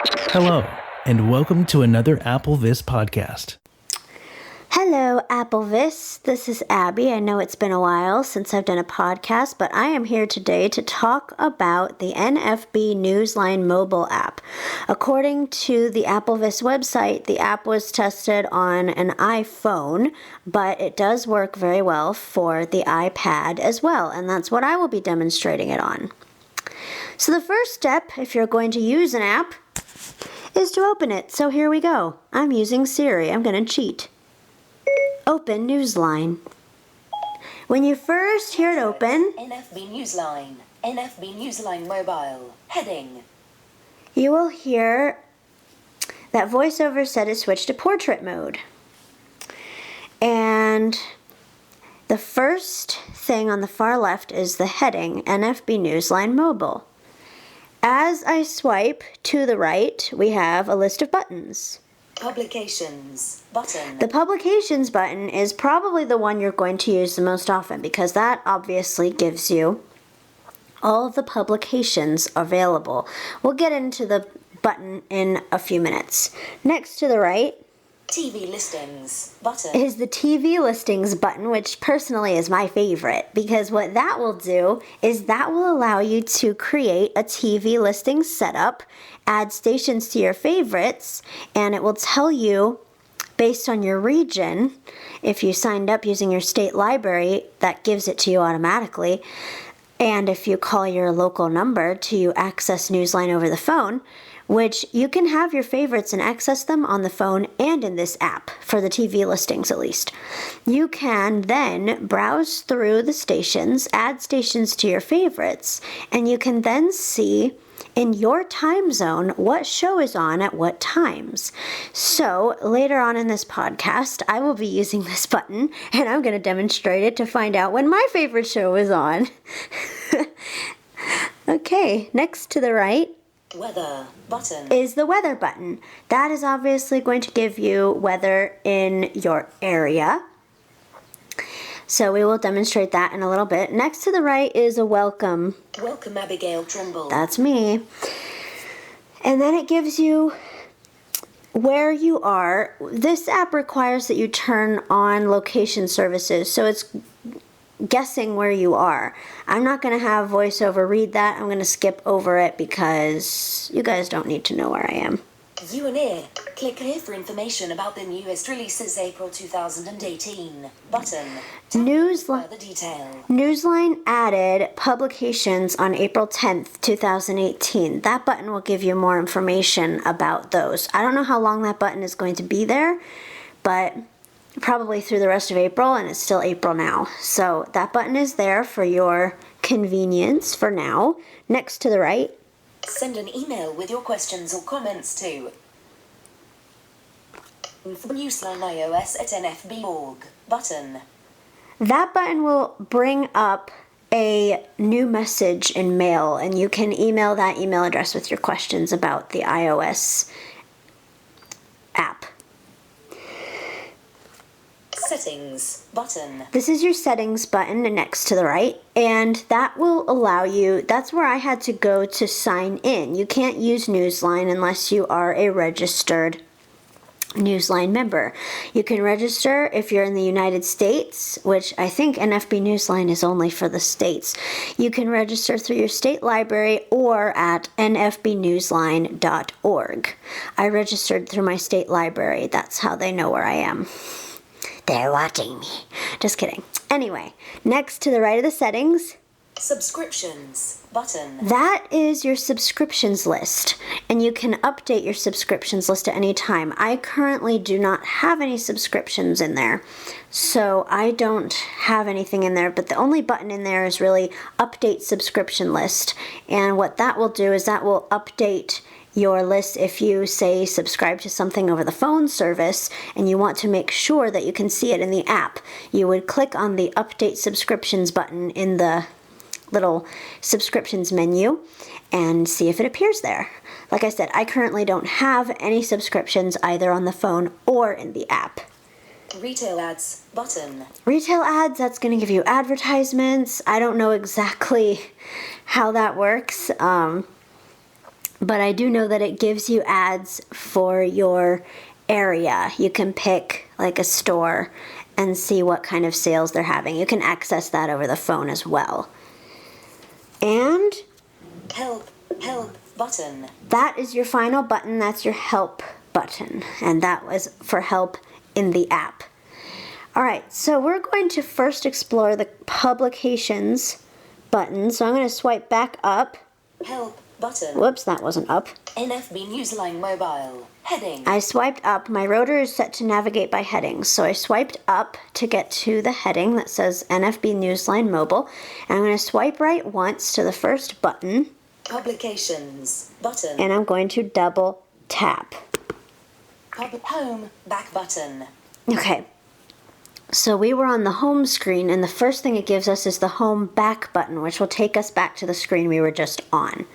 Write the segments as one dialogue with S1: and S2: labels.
S1: Hello, and welcome to another Applevis podcast.
S2: Hello, Applevis. This is Abby. I know it's been a while since I've done a podcast, but I am here today to talk about the NFB-NEWSLINE Mobile app. According to the Applevis website, the app was tested on an iPhone, but it does work very well for the iPad as well, and that's what I will be demonstrating it on. So the first step, if you're going to use an app, is to open it. So here we go. I'm using Siri. I'm going to cheat. Open Newsline. When you first hear it open,
S3: NFB-NEWSLINE Mobile, heading.
S2: You will hear that VoiceOver said to switch to portrait mode. And the first thing on the far left is the heading, NFB-NEWSLINE Mobile. As I swipe to the right, we have a list of buttons.
S3: Publications button.
S2: The Publications button is probably the one you're going to use the most often because that obviously gives you all of the publications available. We'll get into the button in a few minutes. Next to the right,
S3: TV listings button.
S2: is the TV listings button, which personally is my favorite because what that will do is that will allow you to create a TV listing setup, add stations to your favorites, and it will tell you based on your region. If you signed up using your state library, that gives it to you automatically. And if you call your local number to access Newsline over the phone, which you can have your favorites and access them on the phone and in this app, for the TV listings at least. You can then browse through the stations, add stations to your favorites, and you can then see in your time zone what show is on at what times. So later on in this podcast, I will be using this button and I'm going to demonstrate it to find out when my favorite show is on. Okay, next to the right,
S3: Weather button.
S2: is the weather button. That is obviously going to give you weather in your area. So we will demonstrate that in a little bit. Next to the right is a welcome.
S3: Welcome Abigail Trimble.
S2: That's me. And then it gives you where you are. This app requires that you turn on location services, so it's guessing where you are. I'm not going to have VoiceOver read that. I'm going to skip over it because you guys don't need to know where I am.
S3: View and ear. Click here for information about the newest releases April 2018 button.
S2: Newsline.
S3: Further detail.
S2: Newsline added publications on April 10th, 2018. That button will give you more information about those. I don't know how long that button is going to be there, but probably through the rest of April, and it's still April now. So that button is there for your convenience for now. Next to the right,
S3: Send an email with your questions or comments to NFB-NEWSLINE@nfb.org button.
S2: that button will bring up a new message in Mail, and you can email that email address with your questions about the iOS app.
S3: Settings button.
S2: This is your settings button next to the right, and that will allow you, that's where I had to go to sign in. You can't use Newsline unless you are a registered Newsline member. You can register if you're in the United States, which I think NFB Newsline is only for the states. You can register through your state library or at nfbnewsline.org. I registered through my state library. That's how they know where I am. They're watching me. Just kidding. Anyway, next to the right of the settings,
S3: Subscriptions button.
S2: that is your subscriptions list, and you can update your subscriptions list at any time. I currently do not have any subscriptions in there, so I don't have anything in there, but the only button in there is really update subscription list, and what that will do is that will update your list if you say subscribe to something over the phone service and you want to make sure that you can see it in the app. You would click on the update subscriptions button in the little subscriptions menu and see if it appears there. Like I said, I currently don't have any subscriptions either on the phone or in the app.
S3: Retail ads button.
S2: Retail ads, that's going to give you advertisements. I don't know exactly how that works. but I do know that it gives you ads for your area. You can pick like a store and see what kind of sales they're having. You can access that over the phone as well. And
S3: Help button.
S2: that is your final button. That's your help button. And that was for help in the app. All right, so we're going to first explore the publications button. So I'm going to swipe back up.
S3: Help button.
S2: Whoops, that wasn't up.
S3: NFB-NEWSLINE Mobile. Heading.
S2: I swiped up. My rotor is set to navigate by headings. So I swiped up to get to the heading that says NFB-NEWSLINE Mobile. And I'm going to swipe right once to the first button.
S3: Publications button.
S2: And I'm going to double tap.
S3: Home back button.
S2: Okay. So we were on the home screen, and the first thing it gives us is the home back button, which will take us back to the screen we were just on.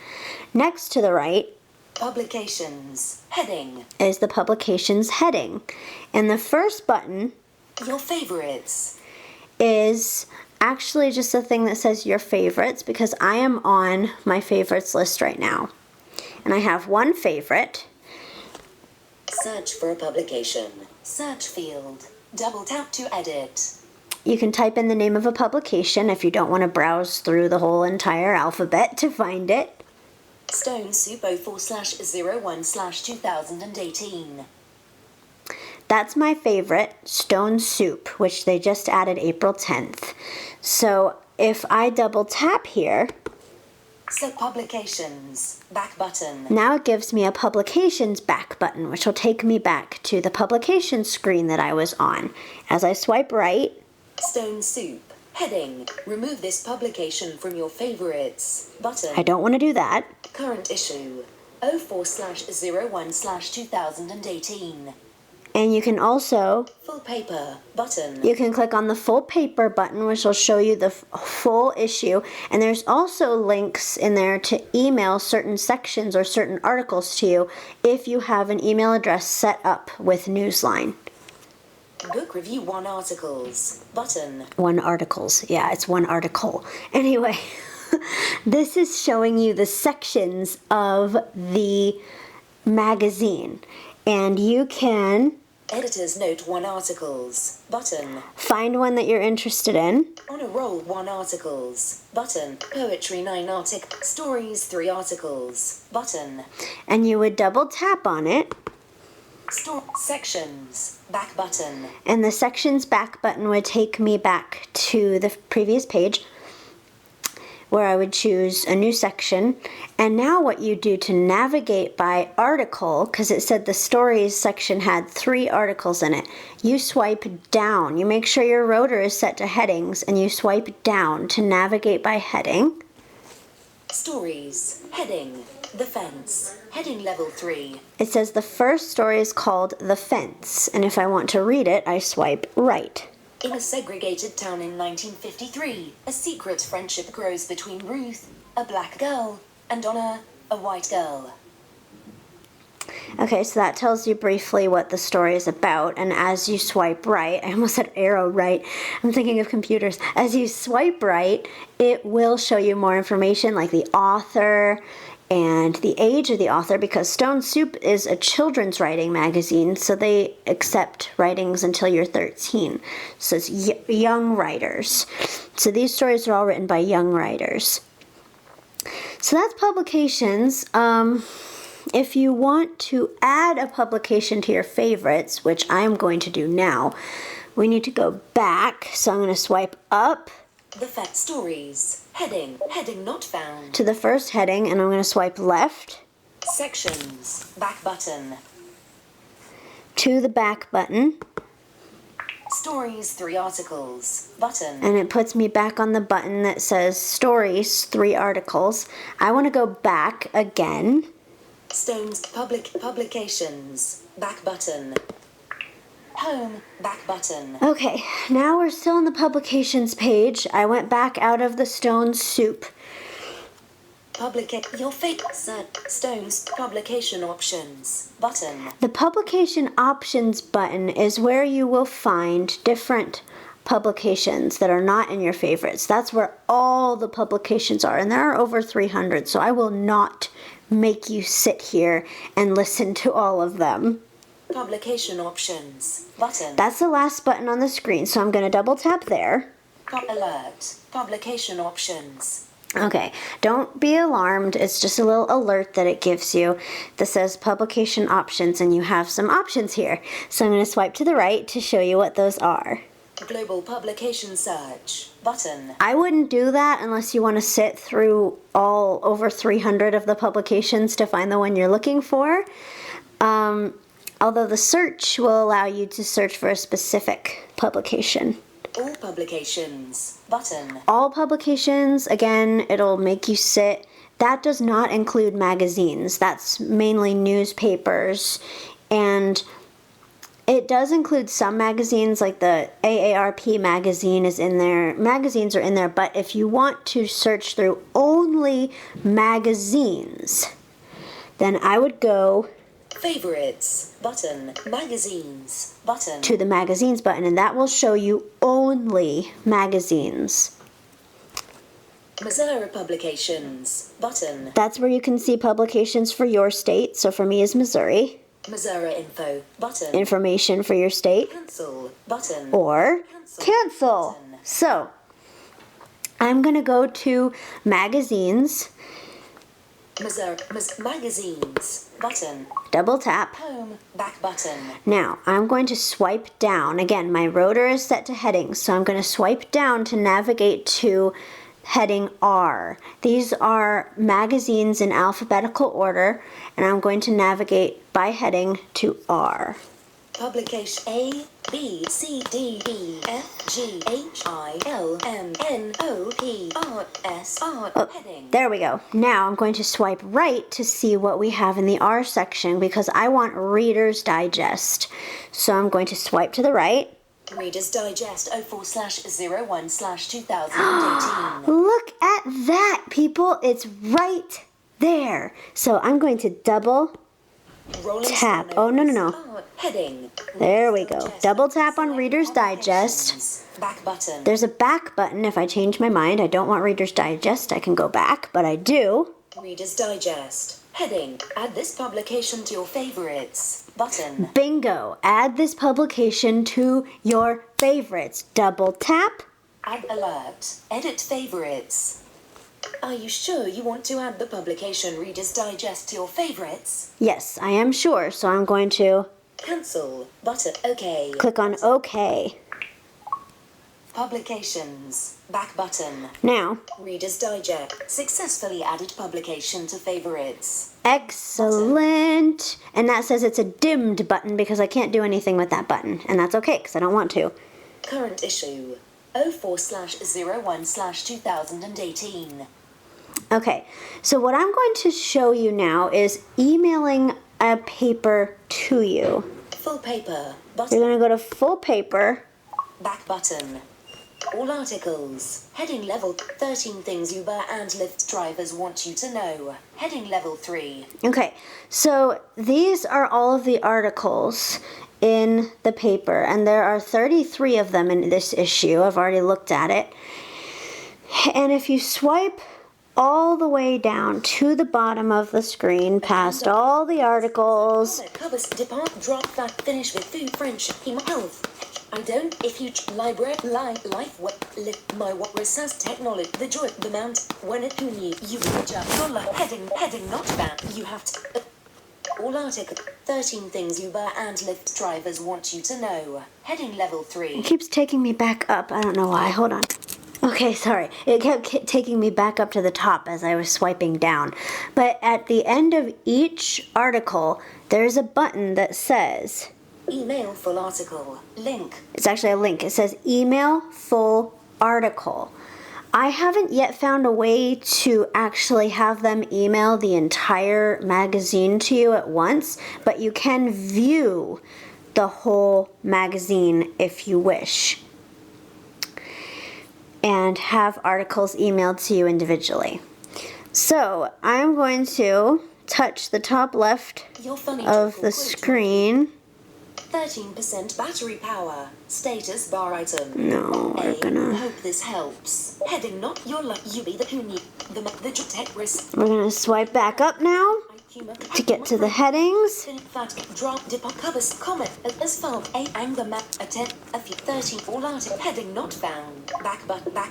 S2: Next to the right,
S3: Publications heading.
S2: is the publications heading. And the first button
S3: Your favorites.
S2: is actually just the thing that says your favorites, because I am on my favorites list right now. And I have one favorite.
S3: Search for a publication. Search field. Double tap to edit.
S2: You can type in the name of a publication if you don't want to browse through the whole entire alphabet to find it.
S3: Stone Soup 04/01/2018.
S2: That's my favorite, Stone Soup, which they just added April 10th. So if I double tap here,
S3: Set publications. Back button.
S2: now it gives me a publications back button, which will take me back to the publication screen that I was on. As I swipe right,
S3: Stone Soup. Heading. Remove this publication from your favorites. Button.
S2: I don't want to do that.
S3: Current issue. 04/01/2018.
S2: And you can also,
S3: Full paper. Button.
S2: you can click on the full paper button, which will show you the full issue. And there's also links in there to email certain sections or certain articles to you if you have an email address set up with Newsline.
S3: Book review 1 articles. Button.
S2: One articles. Yeah, it's one article. Anyway, this is showing you the sections of the magazine. And you can
S3: Editor's note 1 articles. Button.
S2: find one that you're interested in.
S3: On a roll 1 articles. Button. Poetry 9 Stories 3 articles. Button.
S2: And you would double tap on it.
S3: Sections. Back button.
S2: And the sections back button would take me back to the previous page where I would choose a new section. And now what you do to navigate by article, because it said the stories section had 3 articles in it, you swipe down. You make sure your rotor is set to headings, and you swipe down to navigate by heading.
S3: Stories. Heading. The Fence. Heading level 3.
S2: It says the first story is called The Fence, and if I want to read it, I swipe right.
S3: In a segregated town in 1953, a secret friendship grows between Ruth, a black girl, and Donna, a white girl.
S2: Okay, so that tells you briefly what the story is about, and as you swipe right, I almost said arrow right, I'm thinking of computers. As you swipe right, it will show you more information like the author and the age of the author, because Stone Soup is a children's writing magazine, so they accept writings until you're 13. So it's young writers. So these stories are all written by young writers. So that's publications. If you want to add a publication to your favorites, which I'm going to do now, we need to go back. So I'm going to swipe up
S3: The Fat Stories. Heading. Heading not found.
S2: to the first heading, and I'm going to swipe left
S3: Sections. Back button.
S2: to the back button,
S3: Stories 3 articles. Button.
S2: and it puts me back on the button that says Stories, 3 articles. I want to go back again.
S3: Stone's publications. Back button. Home. Back button.
S2: Okay, now we're still on the publications page. I went back out of the Stone Soup.
S3: Your favorite Stone's publication options. Button.
S2: The publication options button is where you will find different publications that are not in your favorites. That's where all the publications are, and there are over 300, so I will not make you sit here and listen to all of them.
S3: Publication options button.
S2: That's the last button on the screen, so I'm going to double tap there.
S3: Alert. Publication options.
S2: Okay, don't be alarmed. It's just a little alert that it gives you that says publication options, and you have some options here. So I'm going to swipe to the right to show you what those are.
S3: Global publication search button.
S2: I wouldn't do that unless you want to sit through all over 300 of the publications to find the one you're looking for. Although the search will allow you to search for a specific publication.
S3: All publications button.
S2: All publications, again, it'll make you sit. That does not include magazines. That's mainly newspapers. And it does include some magazines, like the AARP magazine is in there. Magazines are in there, but if you want to search through only magazines, then I would go
S3: Favorites button. Magazines button.
S2: to the magazines button, and that will show you only magazines.
S3: Missouri publications button.
S2: That's where you can see publications for your state. So for me is Missouri.
S3: Missouri info button.
S2: Information for your state.
S3: Cancel button.
S2: Or cancel.
S3: button.
S2: So I'm going to go to magazines.
S3: Missouri magazines button.
S2: Double tap.
S3: Home back button.
S2: Now, I'm going to swipe down. Again, my rotor is set to headings, so I'm going to swipe down to navigate to heading R. These are magazines in alphabetical order, and I'm going to navigate by heading to R.
S3: Publication A, B, C, D, E, F, G, H, I, L, M, N, O, P, R, S, R, heading.
S2: There we go. Now I'm going to swipe right to see what we have in the R section because I want Reader's Digest. So I'm going to swipe to the right.
S3: Reader's Digest 04/01/2018.
S2: Look at that, people. It's right there. So I'm going to double
S3: Rolling
S2: tap.
S3: Stone
S2: Oh, no.
S3: R, heading.
S2: There we
S3: Reader's
S2: go.
S3: Digest.
S2: Double tap on
S3: Select
S2: Reader's Digest.
S3: publications. Back button.
S2: There's a back button if I change my mind. I don't want Reader's Digest. I can go back, but I do.
S3: Reader's Digest. Heading. Add this publication to your favorites. Button.
S2: Bingo. Add this publication to your favorites. Double tap.
S3: Add alert. Edit favorites. Are you sure you want to add the publication Reader's Digest to your favorites?
S2: Yes, I am sure. So I'm going to
S3: Cancel. Button. OK.
S2: click on OK.
S3: Publications. Back button.
S2: Now,
S3: Reader's Digest. Successfully added publication to favorites.
S2: excellent. And that says it's a dimmed button because I can't do anything with that button. And that's okay because I don't want to.
S3: Current issue 04/01/2018.
S2: Okay, so what I'm going to show you now is emailing a paper to you.
S3: Full paper.
S2: You're
S3: Button.
S2: going to go to full paper.
S3: Back button. All articles. Heading level 13 things Uber and Lyft drivers want you to know. Heading level 3.
S2: Okay, so these are all of the articles in the paper, and there are 33 of them in this issue. I've already looked at it. And if you swipe all the way down to the bottom of the screen, past all the articles,
S3: Covers depart drop that finish with food French health. I don't if you library life what my what research technology the joy the mount when it to you just heading not bad you have to all article 13 things Uber and Lyft drivers want you to know. Heading level 3.
S2: it keeps taking me back up. I don't know why. Hold on. Okay, sorry. It kept taking me back up to the top as I was swiping down. But at the end of each article, there's a button that says,
S3: Email full article. Link.
S2: it's actually a link. It says email full article. I haven't yet found a way to actually have them email the entire magazine to you at once, but you can view the whole magazine if you wish and have articles emailed to you individually. So I'm going to touch the top left
S3: Your funny
S2: of
S3: joke
S2: the
S3: or quote.
S2: screen.
S3: 13% battery power. Status bar item.
S2: No, we're
S3: A.
S2: gonna...
S3: Hope this helps. Heading not your luck. You be the who need the tech risk.
S2: We're gonna swipe back up now to get to the headings.
S3: Drop dip covers comment as far a anger map a 10 a few 13 all article heading not found. Back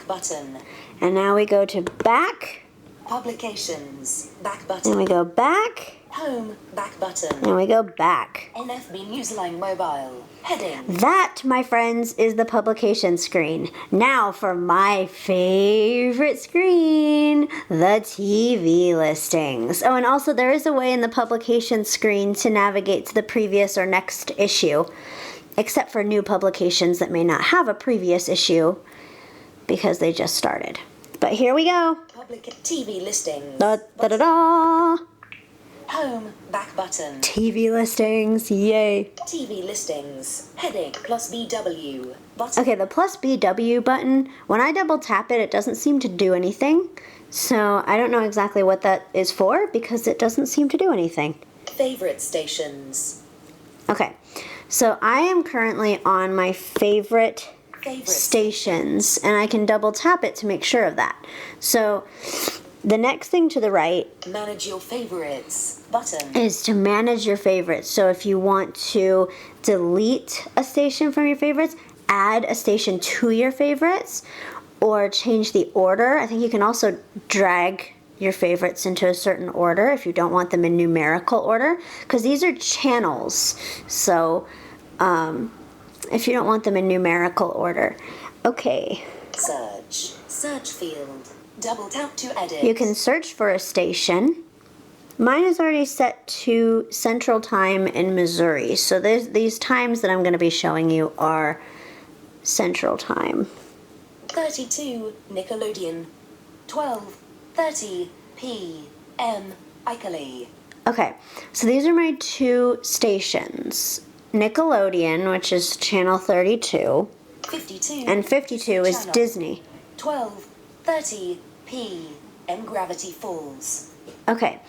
S3: button.
S2: And now we go to back.
S3: Publications. Back
S2: And
S3: button.
S2: we go back.
S3: Home. Back button.
S2: And we go back.
S3: NFB-NEWSLINE Mobile. Heading.
S2: That, my friends, is the publication screen. Now for my favorite screen, the TV listings. Oh, and also there is a way in the publication screen to navigate to the previous or next issue, except for new publications that may not have a previous issue because they just started. But here we go.
S3: Public TV listings.
S2: Da da da da.
S3: Home. Back button.
S2: TV listings, yay.
S3: TV listings. Heading plus BW. Button.
S2: Okay, the plus BW button, when I double tap it, it doesn't seem to do anything. So I don't know exactly what that is for because it doesn't seem to do anything.
S3: Favorite stations.
S2: Okay, so I am currently on my favorite stations, and I can double tap it to make sure of that. So the next thing to the right
S3: Manage your favorites button.
S2: is to manage your favorites. So if you want to delete a station from your favorites, add a station to your favorites, or change the order. I think you can also drag your favorites into a certain order if you don't want them in numerical order, because these are channels. So if you don't want them in numerical order. Okay.
S3: Search field. Double tap to edit.
S2: You can search for a station. Mine is already set to Central Time in Missouri. So these times that I'm going to be showing you are Central Time.
S3: 32 Nickelodeon. 12:30 p.m. Ickley.
S2: Okay, so these are my two stations. Nickelodeon, which is channel 32,
S3: 52.
S2: and 52 is
S3: Channel.
S2: Disney.
S3: 12:30 p.m. Gravity Falls.
S2: Okay,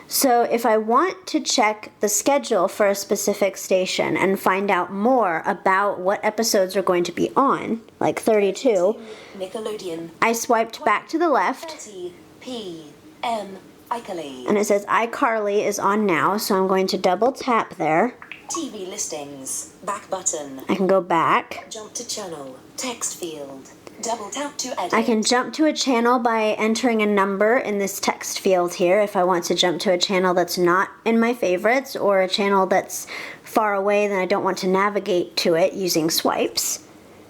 S2: so if I want to check the schedule for a specific station and find out more about what episodes are going to be on, like 32,
S3: Nickelodeon.
S2: I swiped back to the left,
S3: 30 p.m. Ickley.
S2: and it says iCarly is on now, so I'm going to double tap there.
S3: TV listings. Back button.
S2: I can go back.
S3: Jump to channel. Text field. Double tap to edit.
S2: I can jump to a channel by entering a number in this text field here if I want to jump to a channel that's not in my favorites or a channel that's far away then I don't want to navigate to it using swipes.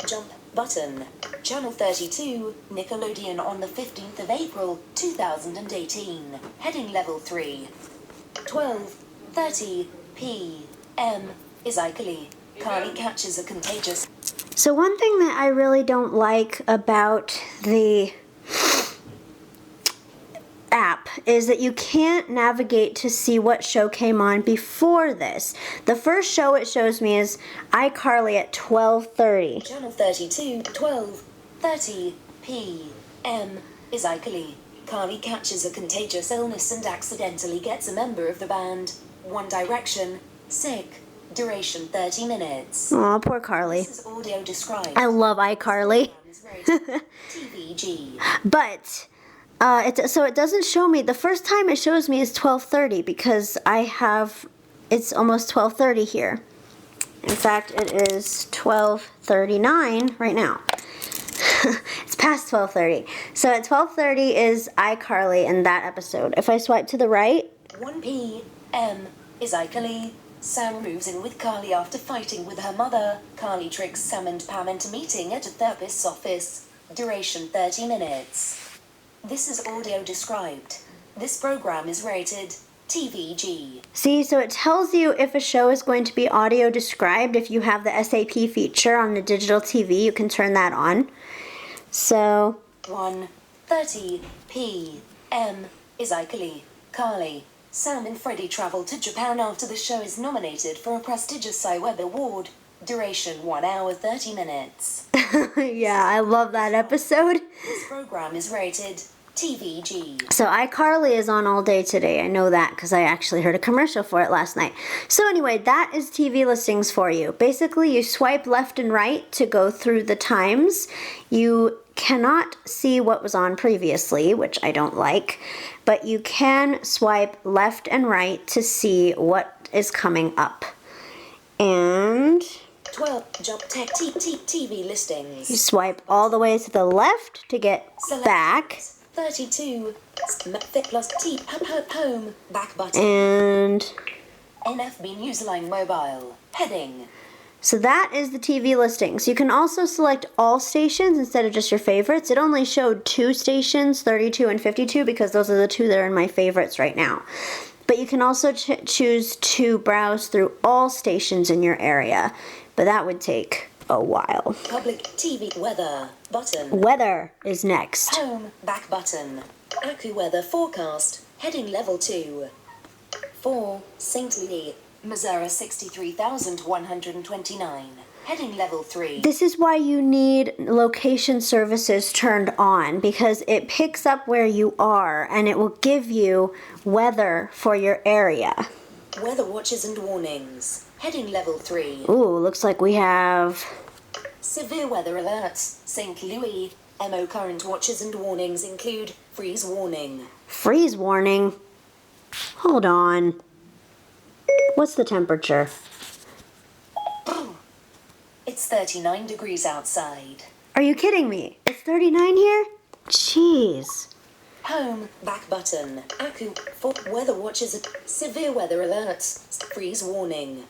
S3: Jump button. Channel 32, Nickelodeon on the 15th of April, 2018. Heading level 3. 12:30 p.m. is Ickley. Carly catches a contagious.
S2: So one thing that I really don't like about the app is that you can't navigate to see what show came on before this. The first show it shows me is iCarly at 12:30.
S3: Channel 32, 12:30 p.m. is Ickley. Carly catches a contagious illness and accidentally gets a member of the band One Direction sick. Duration 30 minutes.
S2: Aw, poor Carly.
S3: This is audio described.
S2: I love iCarly.
S3: TVG.
S2: But so it doesn't show me. The first time it shows me is 12:30 because it's almost 12:30 here. In fact, it is 12:39 right now. It's past 12:30. So at 12:30 is iCarly in that episode. If I swipe to the right,
S3: 1 p.m. is Ickley. Sam moves in with Carly after fighting with her mother. Carly tricks Sam and Pam into meeting at a therapist's office. Duration 30 minutes. This is audio described. This program is rated TVG.
S2: see, so it tells you if a show is going to be audio described. If you have the SAP feature on the digital TV, you can turn that on. So
S3: 1:30 p.m. is Ickley. Carly, Sam and Freddie travel to Japan after the show is nominated for a prestigious iWeb Award. Duration 1 hour 30 minutes.
S2: yeah, I love that episode.
S3: This program is rated TVG.
S2: So iCarly is on all day today. I know that because I actually heard a commercial for it last night. So anyway, that is TV listings for you. Basically, you swipe left and right to go through the times. You cannot see what was on previously, which I don't like, but you can swipe left and right to see what is coming up. And
S3: 12 job tech TV listings.
S2: you swipe all the way to the left to get
S3: Select
S2: back.
S3: 32 fit plus T home back button.
S2: And
S3: NFB-NEWSLINE Mobile heading.
S2: so that is the TV listings. You can also select all stations instead of just your favorites. It only showed 2 stations, 32 and 52, because those are the 2 that are in my favorites right now. But you can also choose to browse through all stations in your area, but that would take a while.
S3: Public TV weather button.
S2: Weather is next.
S3: Home back button. AccuWeather forecast heading level 2. For St. Louis, Missouri 63,129. Heading level 3.
S2: This is why you need location services turned on, because it picks up where you are and it will give you weather for your area.
S3: Weather watches and warnings. Heading level 3.
S2: Ooh, looks like we have...
S3: Severe weather alerts. St. Louis. MO current watches and warnings include freeze warning.
S2: freeze warning. Hold on. What's the temperature?
S3: It's 39 degrees outside.
S2: Are you kidding me? It's 39 here? Jeez.
S3: Home back button. For weather watches. Severe weather alerts. Freeze warning.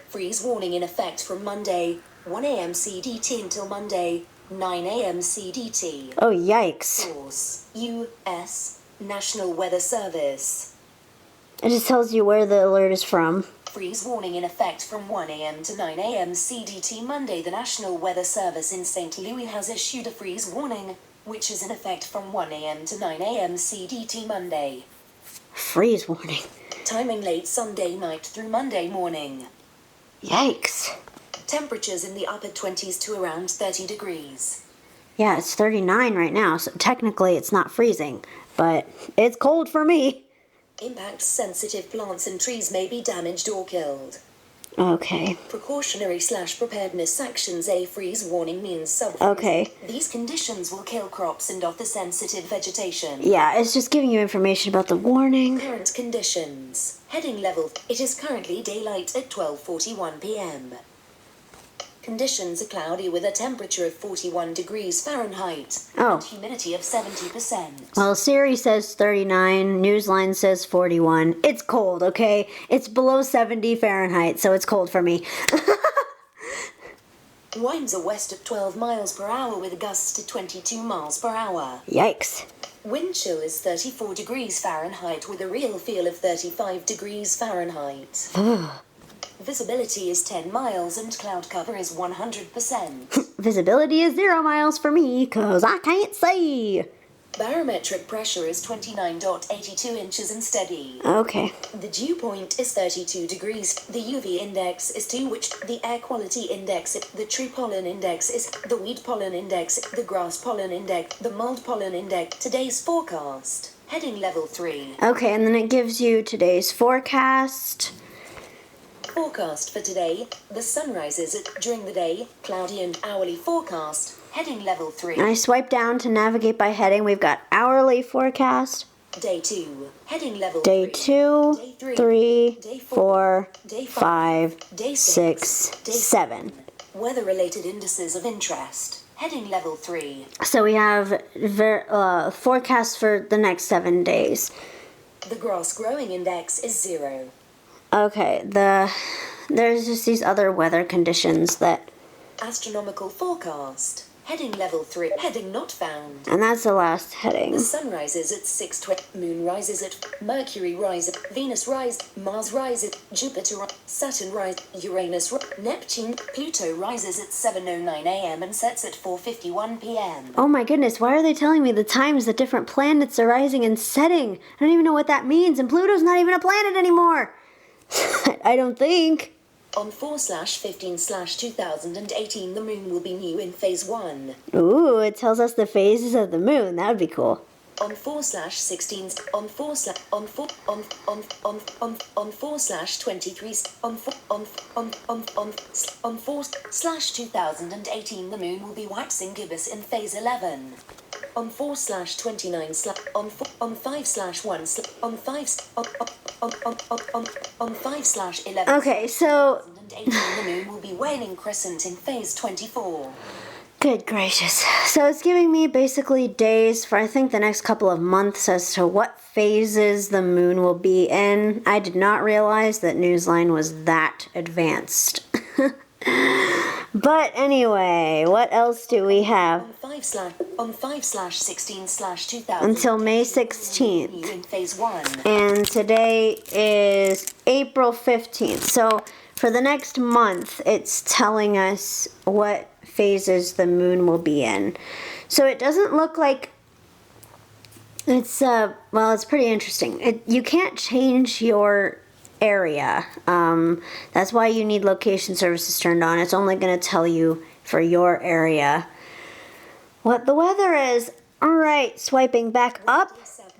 S3: Freeze warning in effect from Monday 1 a.m. CDT until Monday 9 a.m. CDT.
S2: Oh, yikes.
S3: Source U.S. National Weather Service.
S2: It just tells you where the alert is from.
S3: Freeze warning in effect from 1 a.m. to 9 a.m. CDT Monday. The National Weather Service in St. Louis has issued a freeze warning, which is in effect from 1 a.m. to 9 a.m. CDT Monday.
S2: Freeze warning.
S3: Timing late Sunday night through Monday morning.
S2: Yikes.
S3: Temperatures in the upper 20s to around 30 degrees.
S2: Yeah, it's 39 right now, so technically it's not freezing, but it's cold for me.
S3: Impact-sensitive plants and trees may be damaged or killed.
S2: Okay.
S3: Precautionary/preparedness actions. A freeze warning means sub-freeze.
S2: Okay.
S3: These conditions will kill crops and other sensitive vegetation.
S2: Yeah, it's just giving you information about the warning.
S3: Current conditions. Heading level. It is currently daylight at 12:41 p.m. Conditions are cloudy with a temperature of 41 degrees Fahrenheit
S2: Oh.
S3: and humidity of 70%.
S2: Well, Siri says 39, Newsline says 41. It's cold, okay? It's below 70 Fahrenheit, so it's cold for me.
S3: Winds are west at 12 miles per hour with gusts to 22 miles per hour.
S2: Yikes.
S3: Wind chill is 34 degrees Fahrenheit with a real feel of 35 degrees Fahrenheit. Visibility is 10 miles and cloud cover is 100%.
S2: Visibility is 0 miles for me, 'cause I can't see.
S3: Barometric pressure is 29.82 inches and steady.
S2: Okay.
S3: The dew point is 32 degrees. The UV index is 2, which the air quality index, the tree pollen index is, the weed pollen index, the grass pollen index, the mold pollen index. Today's forecast. Heading level 3.
S2: Okay, and then it gives you today's forecast.
S3: Forecast for today. The sun rises during the day. Cloudy and hourly forecast. Heading level 3.
S2: And I swipe down to navigate by heading. We've got hourly forecast.
S3: Day 2. Heading level
S2: Day
S3: 3.
S2: 2,
S3: Day 3.
S2: 3,
S3: Day
S2: 4,
S3: Day
S2: 5,
S3: Day
S2: 6,
S3: Day
S2: 7.
S3: Weather-related indices of interest. Heading level 3.
S2: So we have forecast for the next 7 days.
S3: The grass growing index is 0.
S2: Okay, there's just these other weather conditions that,
S3: Astronomical forecast. Heading level 3. Heading not found.
S2: and that's the last heading.
S3: The sun rises at 6:20. Moon rises at Mercury rises. Venus rises. Mars rises. Jupiter rises. Saturn rises. Uranus rises. Neptune. Pluto rises at 7:09 a.m. and sets at 4:51 p.m.
S2: Oh my goodness, why are they telling me the times that different planets are rising and setting? I don't even know what that means, and Pluto's not even a planet anymore. I don't think.
S3: On 4/15/2018, the moon will be new in phase 1.
S2: Ooh, it tells us the phases of the moon. That would be cool.
S3: on forward slash 16s on forward slash on 23 on forward slash 2018 the moon will be waxing gibbous in phase 11 on 4/29 on 5/1 on 5/11.
S2: Okay, so
S3: 2018 the moon will be waning crescent in phase 24.
S2: good gracious. So it's giving me basically days for I think the next couple of months as to what phases the moon will be in. I did not realize that Newsline was that advanced. But anyway, what else do we have?
S3: On 5/16/2000
S2: until May 16th.
S3: in phase 1.
S2: And today is April 15th. So for the next month, it's telling us what phases the moon will be in. So it doesn't look like it's, well, it's pretty interesting. You can't change your area. That's why you need location services turned on. It's only going to tell you for your area what the weather is. All right, swiping back up.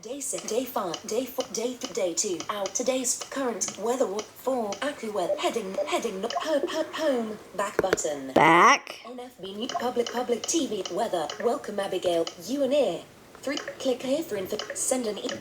S3: Day 6, day 5, day 4, day 2. Out today's current weather for AccuWeather. Heading home. Back button.
S2: Back.
S3: NFB public TV weather. Welcome Abigail. You and ear. 3. Click here for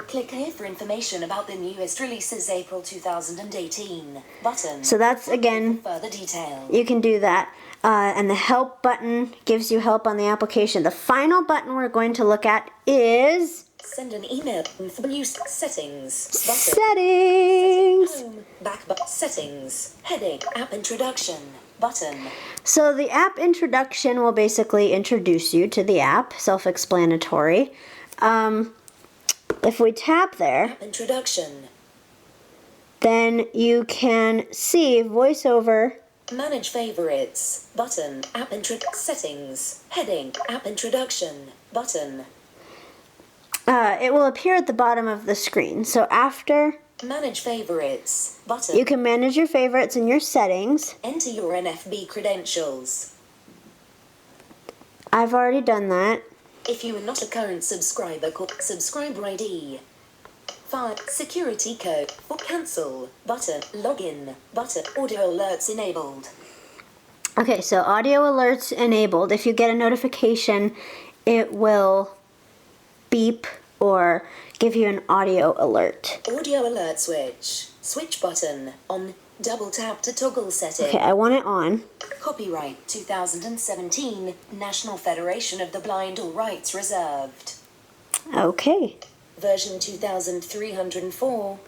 S3: click here for information about the newest releases April 2018 button.
S2: So that's again.
S3: Further detail.
S2: You can do that. And the help button gives you help on the application. The final button we're going to look at is
S3: send an email for news settings button.
S2: settings.
S3: Home, back settings, heading, app introduction button.
S2: So the app introduction will basically introduce you to the app, self-explanatory. If we tap there,
S3: App introduction,
S2: then you can see voiceover.
S3: manage favorites button, app settings, heading, app introduction button.
S2: It will appear at the bottom of the screen. So after
S3: Manage favorites button.
S2: you can manage your favorites in your settings.
S3: Enter your NFB credentials.
S2: I've already done that.
S3: If you are not a current subscriber, call subscriber ID. 5. Security code or cancel button. Login button. Audio alerts enabled.
S2: Okay, so audio alerts enabled. If you get a notification, it will beep or give you an audio alert.
S3: Audio alert switch. Switch button on. Double tap to toggle setting.
S2: Okay, I want it on.
S3: Copyright 2017. National Federation of the Blind. All rights reserved.
S2: Okay.
S3: Version 2304.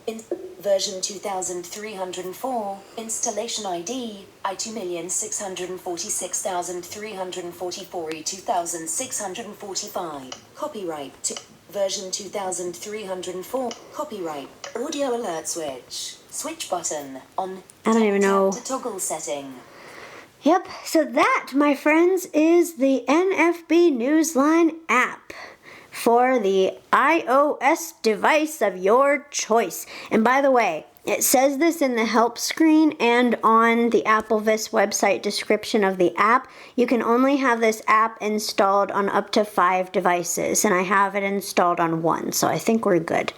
S3: Version 2304. Installation ID. I2646344 E2645. Copyright version 2304. Copyright. Audio alert switch. Switch button on.
S2: I don't even know.
S3: To toggle setting.
S2: Yep, so that, my friends, is the NFB Newsline app for the iOS device of your choice. And by the way, it says this in the help screen and on the AppleVis website description of the app. You can only have this app installed on up to 5 devices, and I have it installed on 1, so I think we're good.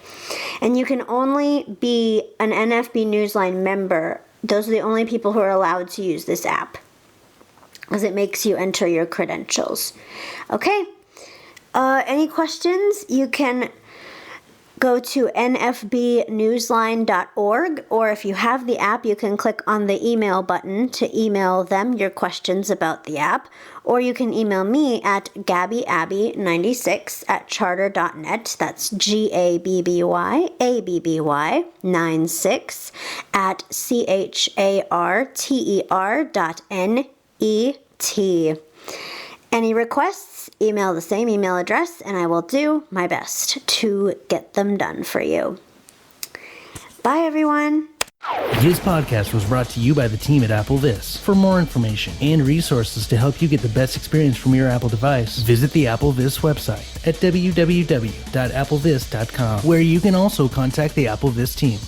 S2: And you can only be an NFB Newsline member. Those are the only people who are allowed to use this app, because it makes you enter your credentials. Okay, any questions? You can go to nfbnewsline.org, or if you have the app, you can click on the email button to email them your questions about the app, or you can email me at gabbyabby96@charter.net. That's GABBYABBY96 at CHARTER.net. Any requests, email the same email address, and I will do my best to get them done for you. Bye, everyone.
S1: This podcast was brought to you by the team at AppleVis. For more information and resources to help you get the best experience from your Apple device, visit the AppleVis website at www.applevis.com, where you can also contact the AppleVis team.